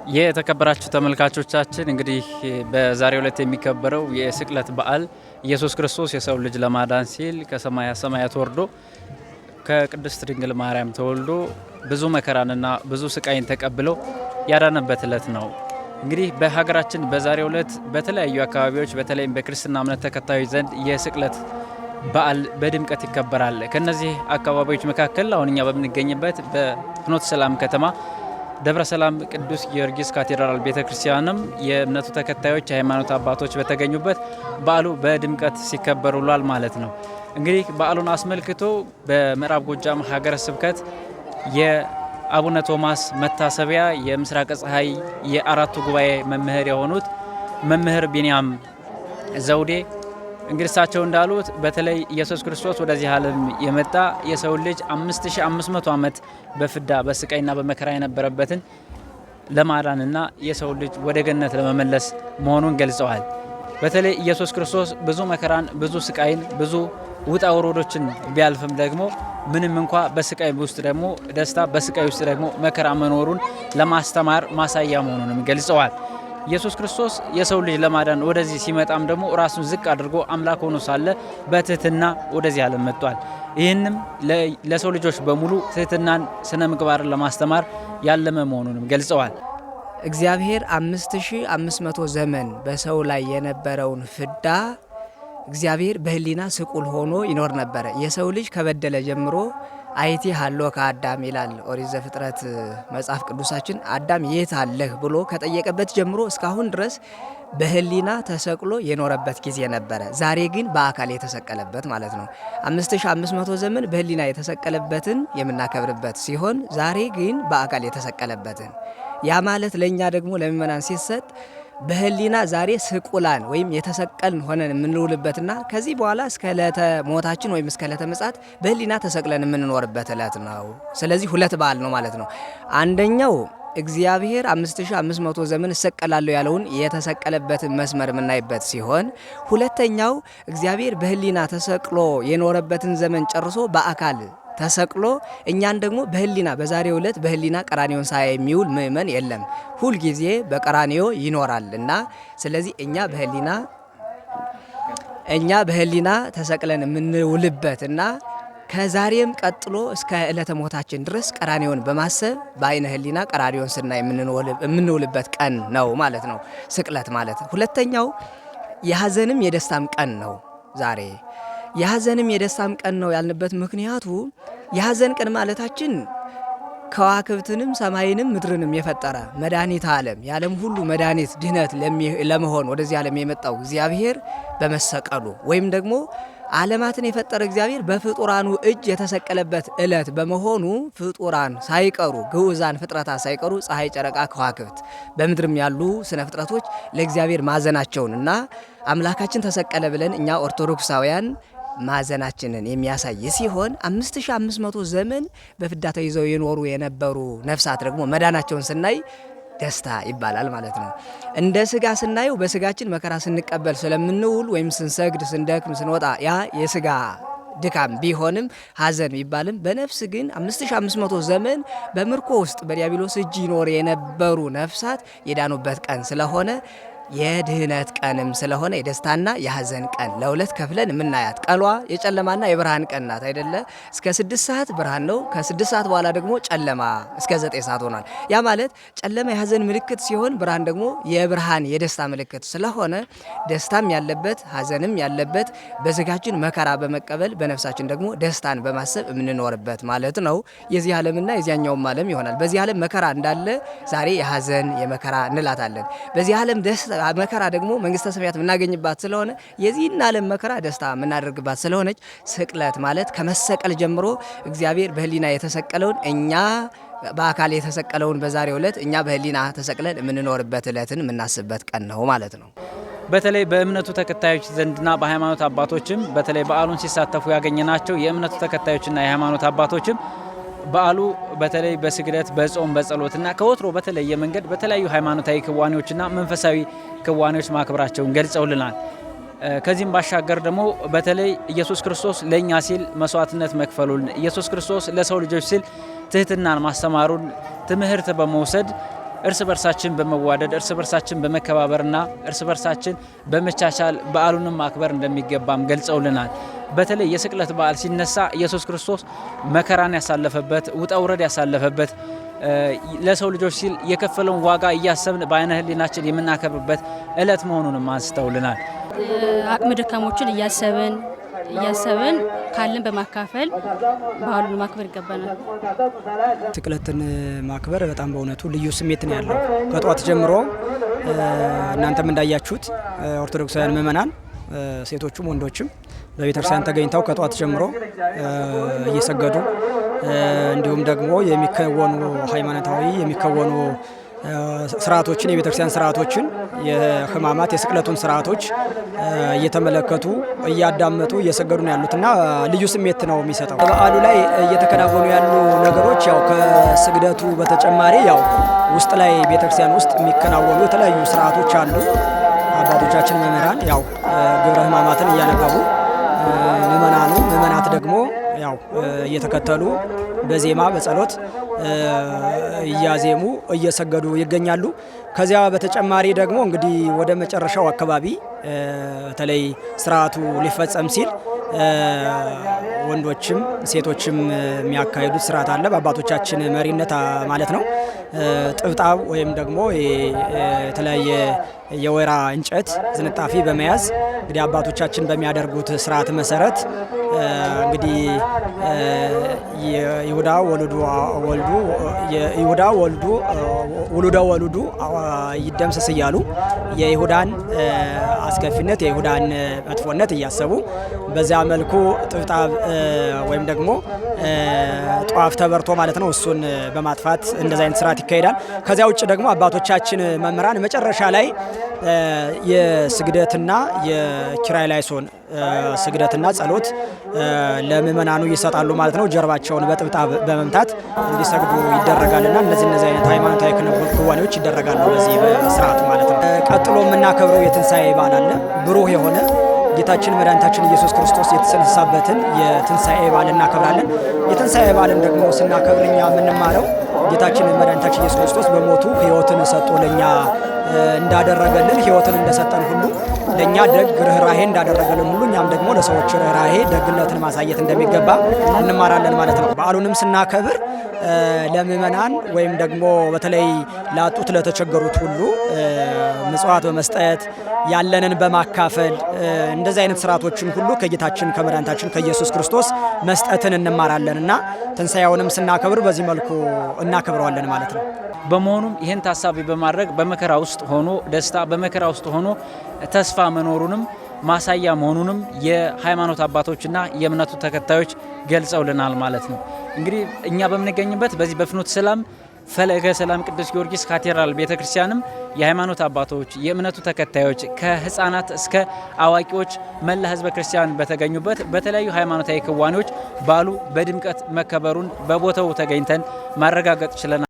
የተከበራችሁ ተመልካቾቻችን እንግዲህ በዛሬው ዕለት የሚከበረው የስቅለት በዓል ኢየሱስ ክርስቶስ የሰው ልጅ ለማዳን ሲል ከሰማያ ሰማያት ወርዶ ከቅድስት ድንግል ማርያም ተወልዶ ብዙ መከራንና ብዙ ስቃይን ተቀብሎ ያዳነበት ዕለት ነው። እንግዲህ በሀገራችን በዛሬው ዕለት በተለያዩ አካባቢዎች በተለይም በክርስትና እምነት ተከታዮች ዘንድ የስቅለት በዓል በድምቀት ይከበራል። ከነዚህ አካባቢዎች መካከል አሁን እኛ በምንገኝበት በፍኖተ ሰላም ከተማ ደብረ ሰላም ቅዱስ ጊዮርጊስ ካቴድራል ቤተክርስቲያንም የእምነቱ ተከታዮች የሃይማኖት አባቶች በተገኙበት በዓሉ በድምቀት ሲከበር ውሏል ማለት ነው። እንግዲህ በዓሉን አስመልክቶ በምዕራብ ጎጃም ሀገረ ስብከት የአቡነ ቶማስ መታሰቢያ የምስራቅ ፀሐይ የአራቱ ጉባኤ መምህር የሆኑት መምህር ቢንያም ዘውዴ እንግዲህ እሳቸው እንዳሉት በተለይ ኢየሱስ ክርስቶስ ወደዚህ ዓለም የመጣ የሰው ልጅ 5500 ዓመት በፍዳ በስቃይና በመከራ የነበረበትን ለማዳንና የሰው ልጅ ወደ ገነት ለመመለስ መሆኑን ገልጸዋል። በተለይ ኢየሱስ ክርስቶስ ብዙ መከራን፣ ብዙ ስቃይን፣ ብዙ ውጣ ውረዶችን ቢያልፍም ደግሞ ምንም እንኳ በስቃይ ውስጥ ደግሞ ደስታ፣ በስቃይ ውስጥ ደግሞ መከራ መኖሩን ለማስተማር ማሳያ መሆኑንም ገልጸዋል። ኢየሱስ ክርስቶስ የሰው ልጅ ለማዳን ወደዚህ ሲመጣም ደግሞ ራሱን ዝቅ አድርጎ አምላክ ሆኖ ሳለ በትህትና ወደዚህ ዓለም መጥቷል። ይህንም ለሰው ልጆች በሙሉ ትህትናን፣ ስነ ምግባርን ለማስተማር ያለመ መሆኑንም ገልጸዋል። እግዚአብሔር 5500 ዘመን በሰው ላይ የነበረውን ፍዳ እግዚአብሔር በህሊና ስቁል ሆኖ ይኖር ነበረ። የሰው ልጅ ከበደለ ጀምሮ አይቲ ሃሎ ከአዳም ይላል ኦሪት ዘፍጥረት መጽሐፍ ቅዱሳችን። አዳም የት አለህ ብሎ ከጠየቀበት ጀምሮ እስካሁን ድረስ በህሊና ተሰቅሎ የኖረበት ጊዜ ነበረ። ዛሬ ግን በአካል የተሰቀለበት ማለት ነው። 5500 ዘመን በህሊና የተሰቀለበትን የምናከብርበት ሲሆን ዛሬ ግን በአካል የተሰቀለበትን ያ ማለት ለእኛ ደግሞ ለምእመናን ሲሰጥ በህሊና ዛሬ ስቁላን ወይም የተሰቀልን ሆነን የምንውልበትና ከዚህ በኋላ እስከ ዕለተ ሞታችን ወይም እስከ ዕለተ ምጽአት በህሊና ተሰቅለን የምንኖርበት ዕለት ነው። ስለዚህ ሁለት በዓል ነው ማለት ነው። አንደኛው እግዚአብሔር 5500 ዘመን እሰቀላለሁ ያለውን የተሰቀለበትን መስመር የምናይበት ሲሆን፣ ሁለተኛው እግዚአብሔር በህሊና ተሰቅሎ የኖረበትን ዘመን ጨርሶ በአካል ተሰቅሎ እኛን ደግሞ በህሊና በዛሬው ዕለት በህሊና ቀራኒዮን ሳያ የሚውል ምእመን የለም። ሁል ጊዜ በቀራኒዮ ይኖራል እና ስለዚህ እኛ በህሊና ተሰቅለን የምንውልበት እና ከዛሬም ቀጥሎ እስከ ዕለተ ሞታችን ድረስ ቀራኒዮን በማሰብ በአይነ ህሊና ቀራኒዮን ስናይ የምንውልበት ቀን ነው ማለት ነው ስቅለት ማለት። ሁለተኛው የሐዘንም የደስታም ቀን ነው ዛሬ። የሐዘንም የደስታም ቀን ነው ያልንበት ምክንያቱ የሐዘን ቀን ማለታችን ከዋክብትንም ሰማይንም ምድርንም የፈጠረ መድኃኒተ ዓለም የዓለም ሁሉ መድኃኒት ድህነት ለመሆን ወደዚህ ዓለም የመጣው እግዚአብሔር በመሰቀሉ ወይም ደግሞ ዓለማትን የፈጠረ እግዚአብሔር በፍጡራኑ እጅ የተሰቀለበት ዕለት በመሆኑ ፍጡራን ሳይቀሩ ግዑዛን ፍጥረታት ሳይቀሩ ፀሐይ፣ ጨረቃ፣ ከዋክብት በምድርም ያሉ ስነ ፍጥረቶች ለእግዚአብሔር ማዘናቸውንና አምላካችን ተሰቀለ ብለን እኛ ኦርቶዶክሳውያን ማዘናችንን የሚያሳይ ሲሆን 5500 ዘመን በፍዳ ተይዘው የኖሩ የነበሩ ነፍሳት ደግሞ መዳናቸውን ስናይ ደስታ ይባላል ማለት ነው። እንደ ስጋ ስናየው በስጋችን መከራ ስንቀበል ስለምንውል ወይም ስንሰግድ፣ ስንደክም፣ ስንወጣ ያ የስጋ ድካም ቢሆንም ሐዘን ቢባልም በነፍስ ግን 5500 ዘመን በምርኮ ውስጥ በዲያብሎስ እጅ ይኖር የነበሩ ነፍሳት የዳኑበት ቀን ስለሆነ የድህነት ቀንም ስለሆነ የደስታና የሐዘን ቀን ለሁለት ከፍለን የምናያት ቀሏ የጨለማና የብርሃን ቀን ናት አይደለ? እስከ 6 ሰዓት ብርሃን ነው። ከ6 ሰዓት በኋላ ደግሞ ጨለማ እስከ 9 ሰዓት ሆኗል። ያ ማለት ጨለማ የሐዘን ምልክት ሲሆን ብርሃን ደግሞ የብርሃን የደስታ ምልክት ስለሆነ ደስታም ያለበት ሐዘንም ያለበት በስጋችን መከራ በመቀበል በነፍሳችን ደግሞ ደስታን በማሰብ የምንኖርበት ማለት ነው። የዚህ ዓለምና የዚያኛውም ዓለም ይሆናል። በዚህ ዓለም መከራ እንዳለ ዛሬ የሐዘን የመከራ እንላታለን። በዚህ ዓለም ደስታ መከራ ደግሞ መንግስተ ሰማያት የምናገኝባት ስለሆነ የዚህን ዓለም መከራ ደስታ የምናደርግባት ስለሆነች ስቅለት ማለት ከመሰቀል ጀምሮ እግዚአብሔር በህሊና የተሰቀለውን እኛ በአካል የተሰቀለውን በዛሬው ዕለት እኛ በህሊና ተሰቅለን የምንኖርበት ዕለትን የምናስብበት ቀን ነው ማለት ነው። በተለይ በእምነቱ ተከታዮች ዘንድና በሃይማኖት አባቶችም በተለይ በዓሉን ሲሳተፉ ያገኘናቸው የእምነቱ ተከታዮችና የሃይማኖት አባቶችም በዓሉ በተለይ በስግደት፣ በጾም፣ በጸሎትና ከወትሮ በተለየ መንገድ በተለያዩ ሃይማኖታዊ ክዋኔዎችና መንፈሳዊ ክዋኔዎች ማክበራቸውን ገልጸውልናል። ከዚህም ባሻገር ደግሞ በተለይ ኢየሱስ ክርስቶስ ለኛ ሲል መስዋዕትነት መክፈሉን ኢየሱስ ክርስቶስ ለሰው ልጆች ሲል ትህትናን ማስተማሩን ትምህርት በመውሰድ እርስ በርሳችን በመዋደድ እርስ በርሳችን በመከባበርና እርስ በርሳችን በመቻቻል በዓሉንም ማክበር እንደሚገባም ገልጸውልናል። በተለይ የስቅለት በዓል ሲነሳ ኢየሱስ ክርስቶስ መከራን ያሳለፈበት ውጣ ውረድ ያሳለፈበት ለሰው ልጆች ሲል የከፈለውን ዋጋ እያሰብን በአይነ ህሊናችን የምናከብርበት እለት መሆኑንም አንስተውልናል። አቅመ ደካሞችን እያሰብን ካለን በማካፈል በዓሉን ማክበር ይገባናል። ስቅለትን ማክበር በጣም በእውነቱ ልዩ ስሜት ነው ያለው። ከጧት ጀምሮ እናንተም እንዳያችሁት ኦርቶዶክሳውያን ምእመናን ሴቶችም ወንዶችም በቤተክርስቲያን ተገኝተው ከጧት ጀምሮ እየሰገዱ እንዲሁም ደግሞ የሚከወኑ ሃይማኖታዊ የሚከወኑ ስርዓቶችን የቤተክርስቲያን ስርዓቶችን የሕማማት የስቅለቱን ስርዓቶች እየተመለከቱ እያዳመጡ እየሰገዱ ነው ያሉትና ልዩ ስሜት ነው የሚሰጠው። በበዓሉ ላይ እየተከናወኑ ያሉ ነገሮች ያው ከስግደቱ በተጨማሪ ያው ውስጥ ላይ ቤተክርስቲያን ውስጥ የሚከናወኑ የተለያዩ ስርዓቶች አሉ። አባቶቻችን መምህራን ያው ግብረ ሕማማትን እያነበቡ ምእመናት ደግሞ ያው እየተከተሉ በዜማ በጸሎት እያዜሙ እየሰገዱ ይገኛሉ። ከዚያ በተጨማሪ ደግሞ እንግዲህ ወደ መጨረሻው አካባቢ በተለይ ስርዓቱ ሊፈጸም ሲል ወንዶችም ሴቶችም የሚያካሂዱት ስርዓት አለ። በአባቶቻችን መሪነት ማለት ነው። ጥብጣብ ወይም ደግሞ የተለያየ የወይራ እንጨት ዝንጣፊ በመያዝ እንግዲህ አባቶቻችን በሚያደርጉት ስርዓት መሰረት እንግዲህ ይሁዳ ወልዱ ይደምሰስ እያሉ የይሁዳን አስከፊነት የይሁዳን መጥፎነት እያሰቡ በዚያ መልኩ ጥብጣብ ወይም ደግሞ ጧፍ ተበርቶ ማለት ነው እሱን በማጥፋት እንደዛ አይነት ስርዓት ይካሄዳል። ከዚያ ውጭ ደግሞ አባቶቻችን መምህራን መጨረሻ ላይ የስግደትና የኪርያላይሶን ስግደትና ጸሎት ለምእመናኑ ይሰጣሉ ማለት ነው። ጀርባቸውን በጥብጣብ በመምታት እንዲሰግዱ ይደረጋልና እነዚህ አይነት ሃይማኖታዊ ክንዋኔዎች ይደረጋሉ በዚህ በስርዓቱ ማለት ነው። ቀጥሎ የምናከብረው የትንሣኤ በዓል አለ። ብሩህ የሆነ ጌታችን መድኃኒታችን ኢየሱስ ክርስቶስ የተነሳበትን የትንሣኤ በዓል እናከብራለን። የትንሣኤ በዓልን ደግሞ ስናከብር እኛ የምንማረው ጌታችን መድኃኒታችን ኢየሱስ ክርስቶስ በሞቱ ሕይወትን ሰጥቶ ለእኛ እንዳደረገልን ሕይወትን እንደሰጠን ሁሉ ለእኛ ደግ ርኅራሄ እንዳደረገልን ሁሉ እኛም ደግሞ ለሰዎች ርኅራሄ ደግነትን ማሳየት እንደሚገባ እንማራለን ማለት ነው። በዓሉንም ስናከብር ለምእመናን ወይም ደግሞ በተለይ ላጡት ለተቸገሩት ሁሉ ምጽዋት በመስጠት ያለንን በማካፈል እንደዚህ አይነት ስርዓቶችን ሁሉ ከጌታችን ከመድኃኒታችን ከኢየሱስ ክርስቶስ መስጠትን እንማራለን እና ትንሣኤውንም ስናከብር በዚህ መልኩ እናከብረዋለን ማለት ነው። በመሆኑም ይህን ታሳቢ በማድረግ በመከራ ውስጥ ሆኖ ደስታ በመከራ ውስጥ ሆኖ ተስፋ መኖሩንም ማሳያ መሆኑንም የሃይማኖት አባቶችና የእምነቱ ተከታዮች ገልጸውልናል ማለት ነው። እንግዲህ እኛ በምንገኝበት በዚህ በፍኖተ ሰላም ፈለገ ሰላም ቅዱስ ጊዮርጊስ ካቴድራል ቤተክርስቲያንም የሃይማኖት አባቶች የእምነቱ ተከታዮች ከህፃናት እስከ አዋቂዎች መላ ህዝበ ክርስቲያን በተገኙበት በተለያዩ ሃይማኖታዊ ክዋኔዎች በዓሉ በድምቀት መከበሩን በቦታው ተገኝተን ማረጋገጥ ችለናል።